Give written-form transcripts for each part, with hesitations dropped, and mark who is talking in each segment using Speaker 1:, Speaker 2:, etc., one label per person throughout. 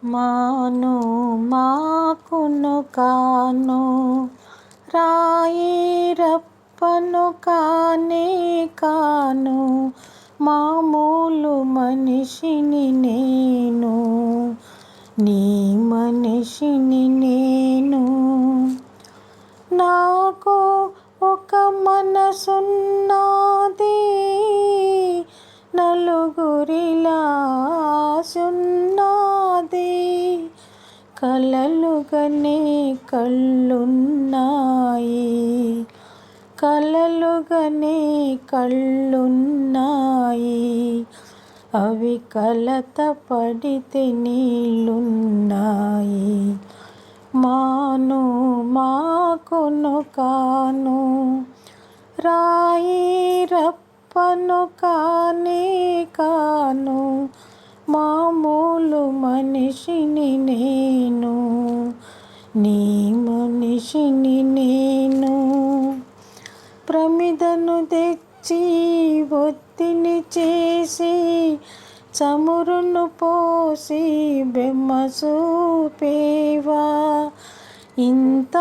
Speaker 1: మాను మాకును కాను రాయి రప్పను కానే కాను మామూలు మనిషిని నేను నీ మనిషిని నేను నాకు ఒక మనసున్నది నలుగురిలా సున్నది కలలుగనే కళ్ళున్నాయి కలలుగనే కళ్ళున్నాయి అవి కలత పడితే నీళ్ళున్నాయి మాను మాకును కాను రాయి రప్పను కానే కాను మామూలు మనిషిని నేను నీ మనిషిని నేను ప్రమిదను తెచ్చి ఒత్తిని చేసి చమురును పోసి బెమ్మ చూపేవా ఇంత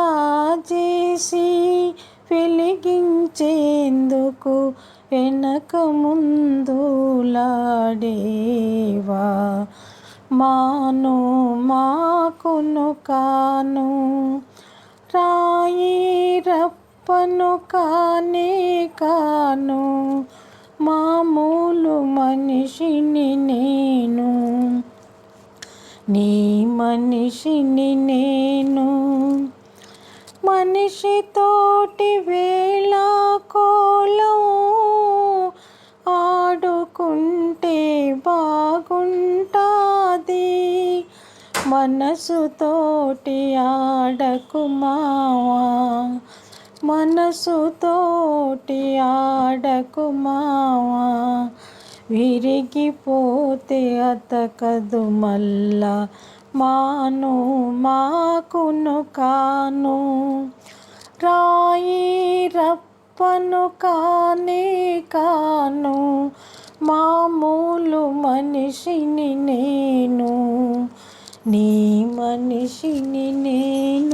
Speaker 1: చేసి వెలిగించేందుకు వెనక ముందులాడేవా మాను మాకును కాను రాయి రప్పను కానే కాను మామూలు మనిషిని నేను నీ మనిషిని నేను మనిషితోటి వేళాకోళం ఆడుకుంటే బాగుంటాది మనసుతోటి ఆడకు మావా మనసుతోటి ఆడకు మావా విరిగిపోతే అతకదు మల్లా మాను మాకును కాను రాయి రప్పను కానే కాను మామూలు మనిషిని నేను నీ మనిషిని నేను